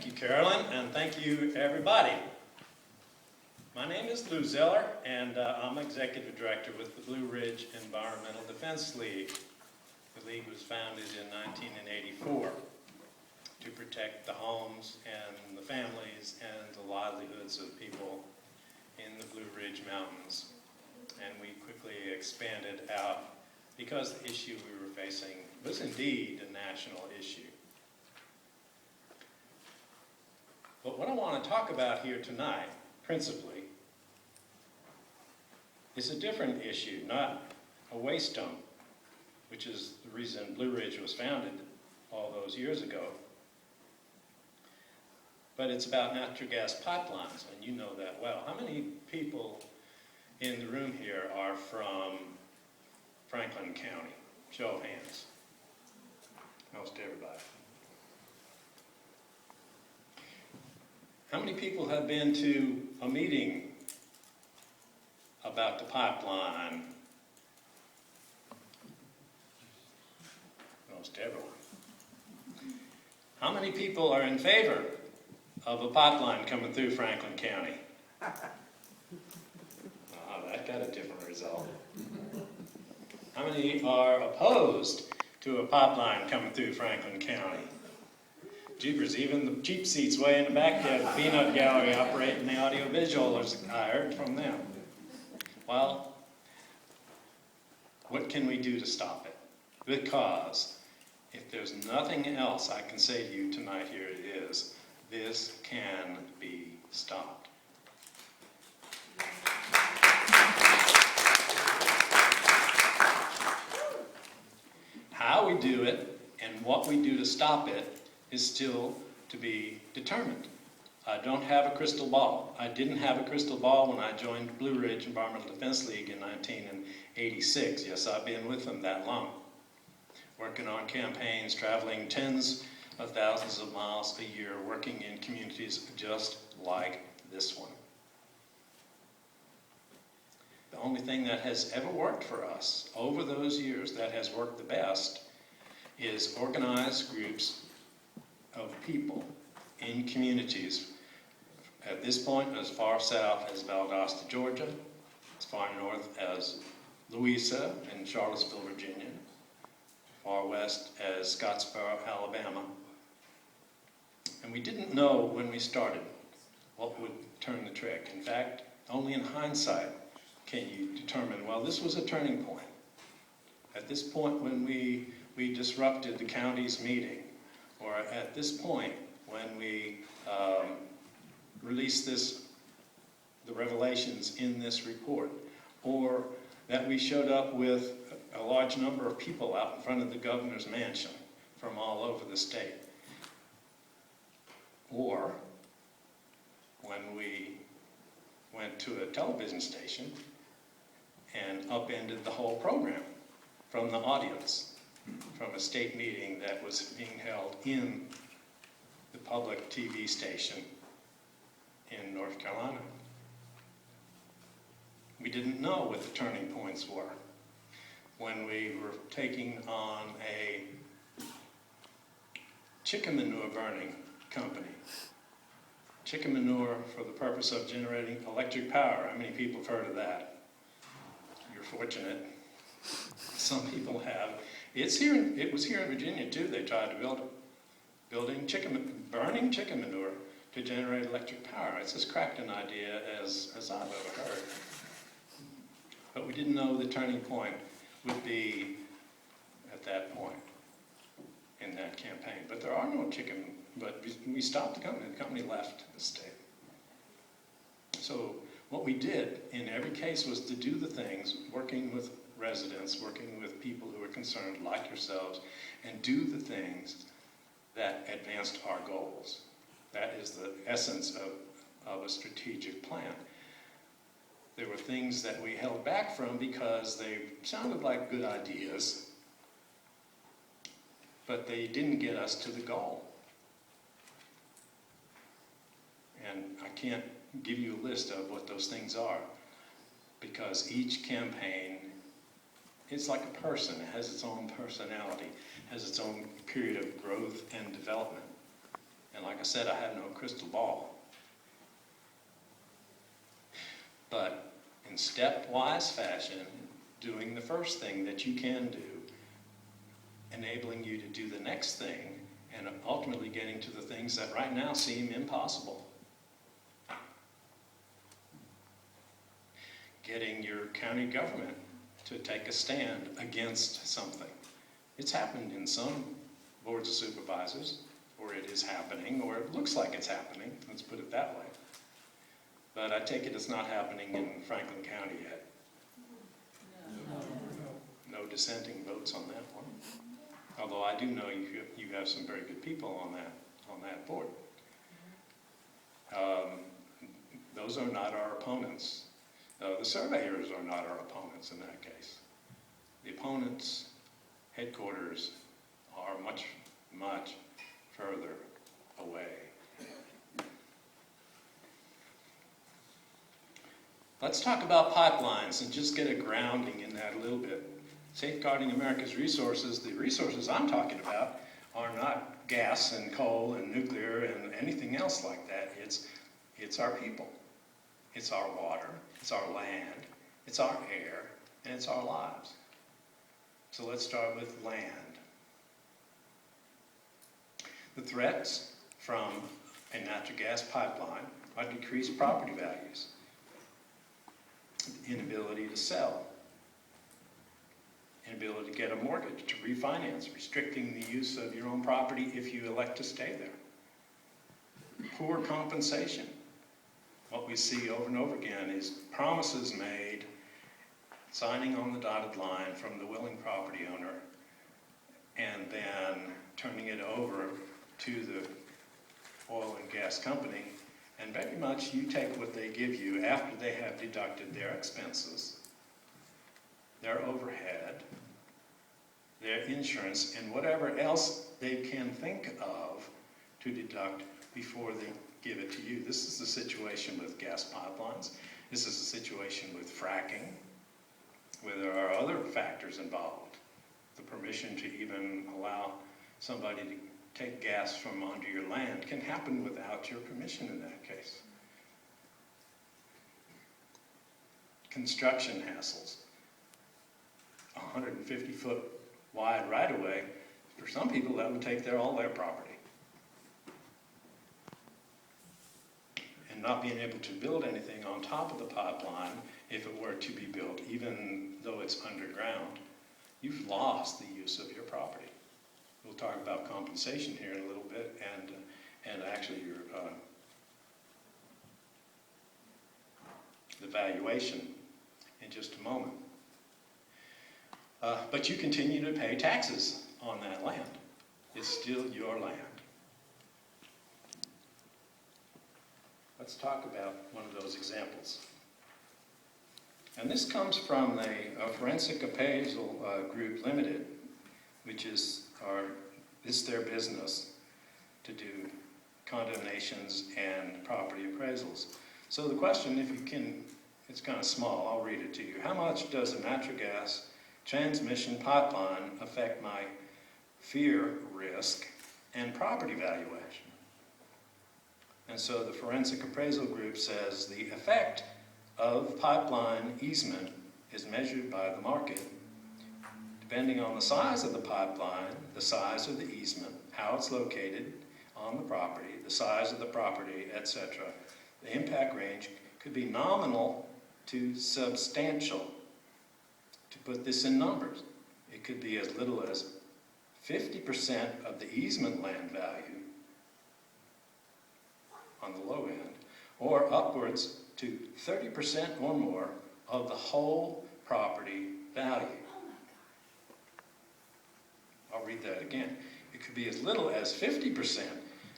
Thank you, Carolyn, and thank you, everybody. My name is Lou Zeller, and I'm Executive Director with the Blue Ridge Environmental Defense League. The league was founded in 1984 to protect the homes and the families and the livelihoods of people in the Blue Ridge Mountains. And we quickly expanded out because the issue we were facing was indeed a national issue. But what I want to talk about here tonight, principally, is a different issue, not a waste dump, which is the reason Blue Ridge was founded all those years ago. But it's about natural gas pipelines, and you know that well. How many people in the room here are from Franklin County? Show of hands. Most everybody. How many people have been to a meeting about the pipeline? Most everyone. How many people are in favor of a pipeline coming through Franklin County? That got a different result. How many are opposed to a pipeline coming through Franklin County? Jeepers, even the cheap seats way in the back there, the peanut gallery operating the audiovisuals, I heard from them. Well, what can we do to stop it? Because if there's nothing else I can say to you tonight, here it is. This can be stopped. How we do it and what we do to stop it is still to be determined. I don't have a crystal ball. I didn't have a crystal ball when I joined Blue Ridge Environmental Defense League in 1986. Yes, I've been with them that long, working on campaigns, traveling tens of thousands of miles a year, working in communities just like this one. The only thing that has ever worked for us over those years, that has worked the best, is organized groups of people in communities. At this point, as far south as Valdosta, Georgia, as far north as Louisa and Charlottesville, Virginia, far west as Scottsboro, Alabama. And we didn't know when we started what would turn the trick. In fact, only in hindsight can you determine, well, this was a turning point. At this point when we disrupted the county's meeting, or at this point when we released the revelations in this report, or that we showed up with a large number of people out in front of the governor's mansion from all over the state, or when we went to a television station and upended the whole program from the audience, from a state meeting that was being held in the public TV station in North Carolina. We didn't know what the turning points were when we were taking on a chicken manure burning company. Chicken manure for the purpose of generating electric power. How many people have heard of that? You're fortunate. Some people have. It was here in Virginia too. They tried to build it. Burning chicken manure to generate electric power. It's as cracked an idea as I've ever heard. But we didn't know the turning point would be at that point in that campaign. But there are no chicken, but we stopped the company. The company left the state. So what we did in every case was to do the things, working with residents, working with people who are concerned like yourselves, and do the things that advanced our goals. That is the essence of a strategic plan. There were things that we held back from because they sounded like good ideas, but they didn't get us to the goal. And I can't give you a list of what those things are, because each campaign, it's like a person. It has its own personality, has its own period of growth and development. And And like I said, I have no crystal ball. But in stepwise fashion, doing the first thing that you can do, enabling you to do the next thing, and ultimately getting to the things that right now seem impossible. Getting your county government to take a stand against something. It's happened in some boards of supervisors, or it is happening, or it looks like it's happening, let's put it that way. But I take it it's not happening in Franklin County yet. No dissenting votes on that one. Although I do know you have some very good people on that board. Those are not our opponents. The surveyors are not our opponents in that case. The opponents' headquarters are much, much further away. Let's talk about pipelines and just get a grounding in that a little bit. Safeguarding America's resources, the resources I'm talking about are not gas and coal and nuclear and anything else like that. It's our people. It's our water, it's our land, it's our air, and it's our lives. So let's start with land. The threats from a natural gas pipeline are decreased property values, inability to sell, inability to get a mortgage, to refinance, restricting the use of your own property if you elect to stay there. Poor compensation. What we see over and over again is promises made, signing on the dotted line from the willing property owner, and then turning it over to the oil and gas company, and very much you take what they give you after they have deducted their expenses, their overhead, their insurance, and whatever else they can think of to deduct before they give it to you. This is the situation with gas pipelines. This is the situation with fracking, where there are other factors involved. The permission to even allow somebody to take gas from under your land can happen without your permission in that case. Construction hassles. 150-foot wide right-of-way, for some people that would take all their property. And not being able to build anything on top of the pipeline, if it were to be built, even though it's underground, you've lost the use of your property. We'll talk about compensation here in a little bit, and actually your the valuation in just a moment. But you continue to pay taxes on that land. It's still your land. Let's talk about one of those examples. And this comes from a Forensic Appraisal Group Limited, which is it's their business to do condemnations and property appraisals. So the question, if you can, it's kind of small, I'll read it to you. How much does a natural gas transmission pipeline affect my fear, risk, and property valuation? And so the Forensic Appraisal Group says the effect of pipeline easement is measured by the market. Depending on the size of the pipeline, the size of the easement, how it's located on the property, the size of the property, etc., the impact range could be nominal to substantial. To put this in numbers, it could be as little as 50% of the easement land value on the low end, or upwards to 30% or more of the whole property value. I'll read that again. It could be as little as 50%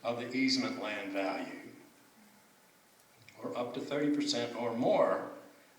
of the easement land value, or up to 30% or more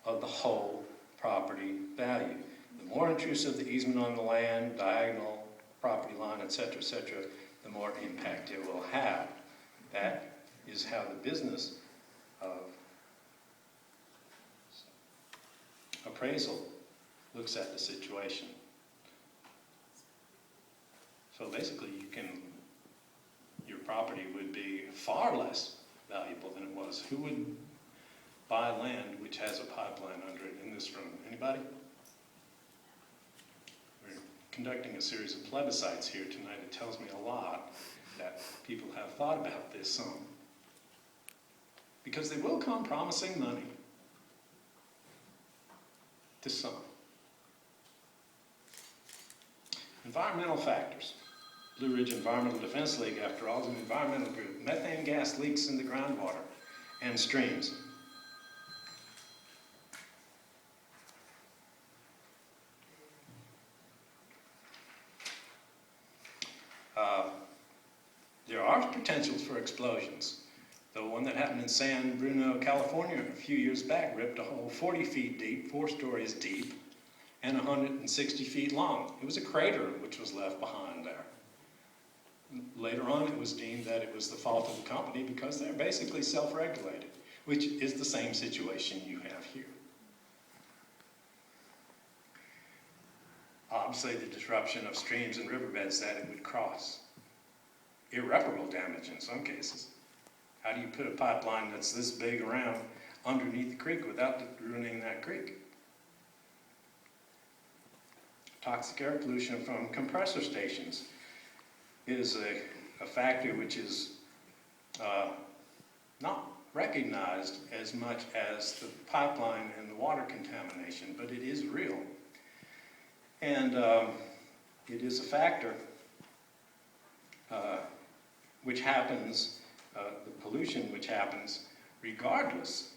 of the whole property value. The more intrusive the easement on the land, diagonal, property line, etc., the more impact it will have. That is how the business of appraisal looks at the situation. So basically, your property would be far less valuable than it was. Who would buy land which has a pipeline under it in this room? Anybody? We're conducting a series of plebiscites here tonight. It tells me a lot that people have thought about this some. Because they will come promising money to some. Environmental factors. Blue Ridge Environmental Defense League, after all, is an environmental group. Methane gas leaks into groundwater and streams. There are potentials for explosions. The one that happened in San Bruno, California a few years back ripped a hole 40 feet deep, 4 stories deep, and 160 feet long. It was a crater which was left behind there. Later on, it was deemed that it was the fault of the company because they're basically self-regulated, which is the same situation you have here. Obviously, the disruption of streams and riverbeds that it would cross. Irreparable damage in some cases. How do you put a pipeline that's this big around underneath the creek without ruining that creek? Toxic air pollution from compressor stations is a factor which is not recognized as much as the pipeline and the water contamination, but it is real. And it is a factor which happens, the pollution which happens regardless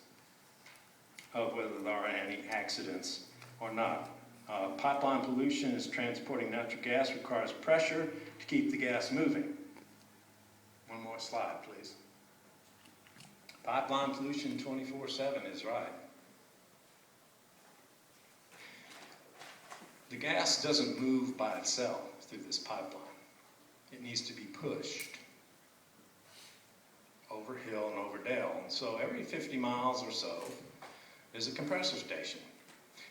of whether there are any accidents or not. Pipeline pollution is transporting natural gas, requires pressure to keep the gas moving. One more slide, please. Pipeline pollution 24/7 is right. The gas doesn't move by itself through this pipeline. It needs to be pushed over hill and over dale. And so every 50 miles or so, there's a compressor station.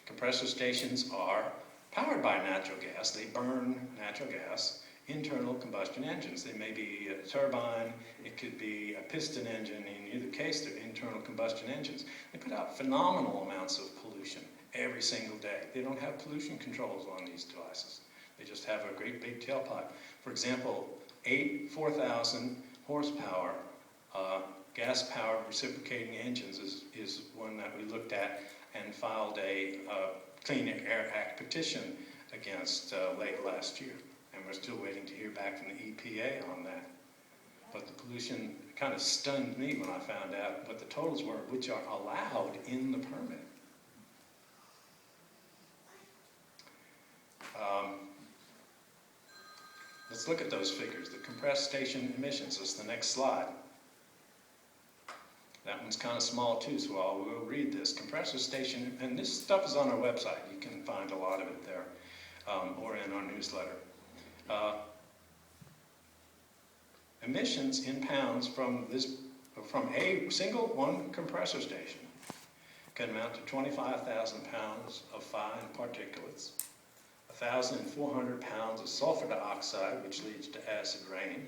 Compressor stations are powered by natural gas. They burn natural gas, internal combustion engines. They may be a turbine, it could be a piston engine. In either case, they're internal combustion engines. They put out phenomenal amounts of pollution every single day. They don't have pollution controls on these devices. They just have a great big tailpipe. For example, 8 4,000 horsepower gas-powered reciprocating engines is one that we looked at and filed a Clean Air Act petition against late last year. And we're still waiting to hear back from the EPA on that. But the pollution kind of stunned me when I found out what the totals were, which are allowed in the permit. Let's look at those figures. The compressed station emissions is the next slide. That one's kind of small too, so we'll read this. Compressor station, and this stuff is on our website. You can find a lot of it there, or in our newsletter. Emissions in pounds from a single one compressor station can amount to 25,000 pounds of fine particulates, 1,400 pounds of sulfur dioxide, which leads to acid rain,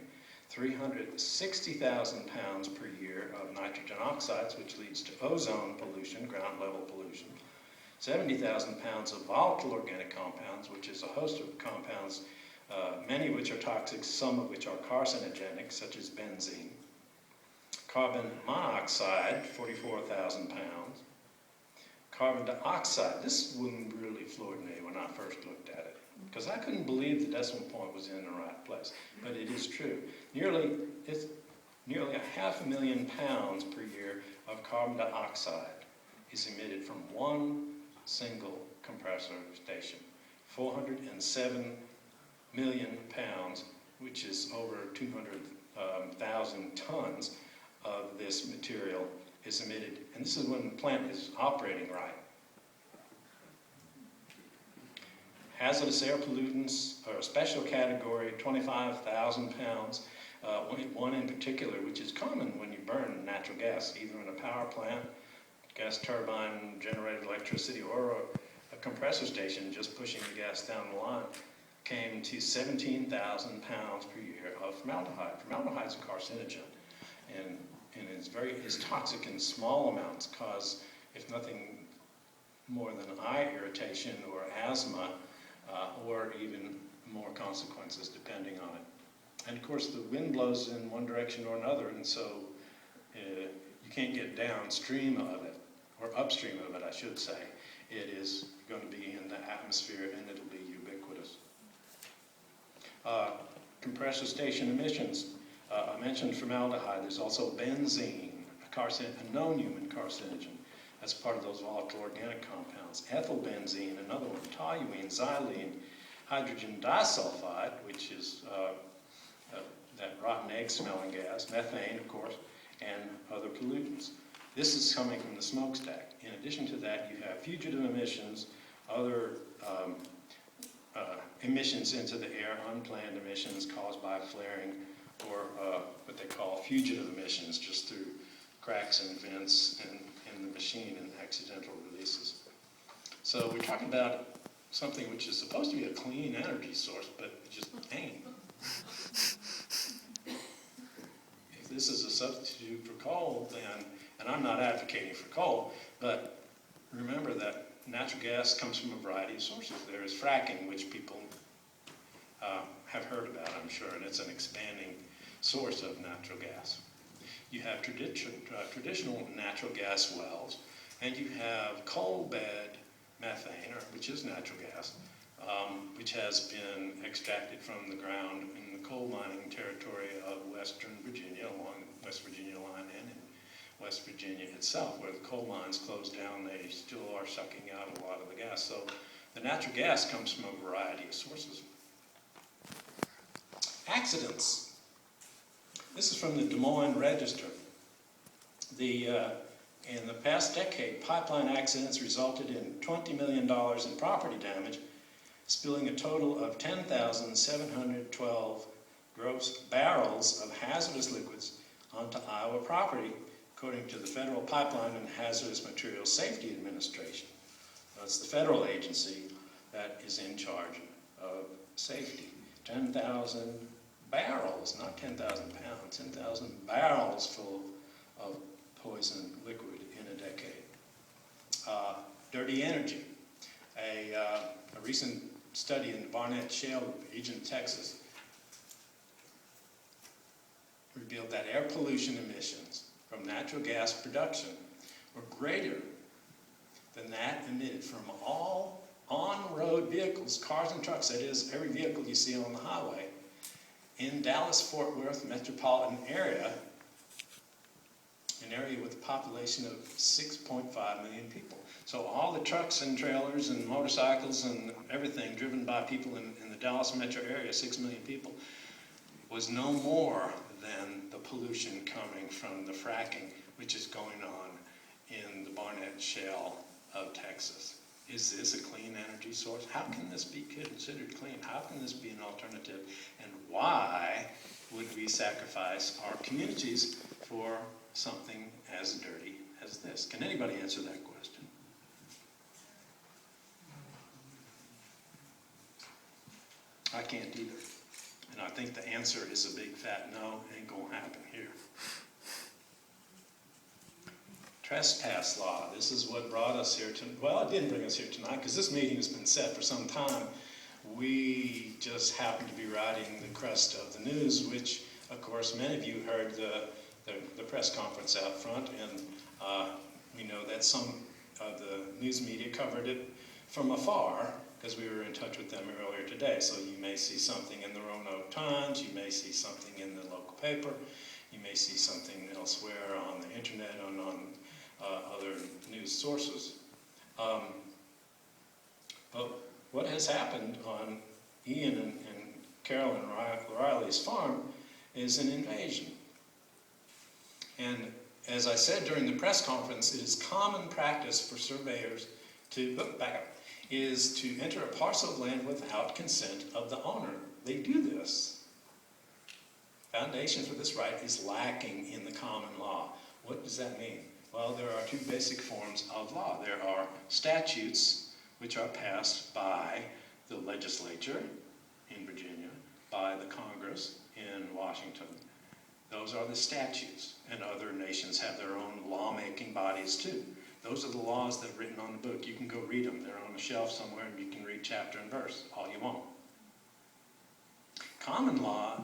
360,000 pounds per year of nitrogen oxides, which leads to ozone pollution, ground level pollution, 70,000 pounds of volatile organic compounds, which is a host of compounds, many of which are toxic, some of which are carcinogenic, such as benzene, carbon monoxide, 44,000 pounds, carbon dioxide. This one really floored me when I first looked at it, because I couldn't believe the decimal point was in the right place, but it is true. Nearly 500,000 pounds per year of carbon dioxide is emitted from one single compressor station. 407 million pounds, which is over 200,000 tons of this material is emitted. And this is when the plant is operating right. Hazardous air pollutants are a special category, 25,000 pounds. One in particular, which is common when you burn natural gas, either in a power plant, gas turbine, generated electricity, or a compressor station just pushing the gas down the line. came to 17,000 pounds per year of formaldehyde. Formaldehyde is a carcinogen, and it's toxic in small amounts, cause, if nothing more than eye irritation or asthma, or even more consequences depending on it. And of course the wind blows in one direction or another, and so you can't get downstream of it, or upstream of it I should say. It is going to be in the atmosphere and it'll be ubiquitous. Compressor station emissions. I mentioned formaldehyde. There's also benzene, a known human carcinogen. That's part of those volatile organic compounds. Ethylbenzene, another one. Toluene, xylene, hydrogen disulfide, which is that rotten egg smelling gas, methane, of course, and other pollutants. This is coming from the smokestack. In addition to that, you have fugitive emissions, other emissions into the air, unplanned emissions caused by flaring, or what they call fugitive emissions, just through cracks and vents in the machine and accidental releases. So we're talking about something which is supposed to be a clean energy source, but it just ain't. If this is a substitute for coal, then, and I'm not advocating for coal, but remember that natural gas comes from a variety of sources. There is fracking, which people have heard about, I'm sure, and it's an expanding source of natural gas. You have traditional natural gas wells, and you have coal bed methane, which is natural gas, which has been extracted from the ground in the coal mining territory of Western Virginia, along the West Virginia line, and in West Virginia itself, where the coal mines closed down. They still are sucking out a lot of the gas. So the natural gas comes from a variety of sources. Accidents. This is from the Des Moines Register. In the past decade, pipeline accidents resulted in $20 million in property damage, spilling a total of 10,712 gross barrels of hazardous liquids onto Iowa property, according to the Federal Pipeline and Hazardous Materials Safety Administration. That's the federal agency that is in charge of safety. 10,000 barrels, not 10,000 pounds, 10,000 barrels full of poison liquid in a decade. Dirty energy. A recent study in the Barnett Shale region of Texas revealed that air pollution emissions from natural gas production were greater than that emitted from all on-road vehicles, cars and trucks, that is, every vehicle you see on the highway, in Dallas-Fort Worth metropolitan area, an area with a population of 6.5 million people. So all the trucks and trailers and motorcycles and everything driven by people in the Dallas metro area, 6 million people, was no more than the pollution coming from the fracking, which is going on in the Barnett Shale of Texas. Is this a clean energy source? How can this be considered clean? How can this be an alternative? And why would we sacrifice our communities for something as dirty as this? Can anybody answer that question? I can't either. And I think the answer is a big fat no. Ain't gonna happen here. Trespass law. This is what brought us here tonight. Well, it didn't bring us here tonight because this meeting has been set for some time. We just happened to be riding the crest of the news, which, of course, many of you heard the press conference out front, and we know that some of the news media covered it from afar because we were in touch with them earlier today. So you may see something in the Roanoke Times, you may see something in the local paper, you may see something elsewhere on the internet and on other news sources. But what has happened on Ian and Carolyn Riley's farm is an invasion. And as I said during the press conference, it is common practice for surveyors to, is to enter a parcel of land without consent of the owner. They do this. Foundation for this right is lacking in the common law. What does that mean? Well, there are two basic forms of law. There are statutes, which are passed by the legislature, in Virginia by the Congress in Washington. Those are the statutes, and other nations have their own lawmaking bodies too. Those are the laws that are written on the book. You can go read them. They're on a shelf somewhere, and you can read chapter and verse all you want. Common law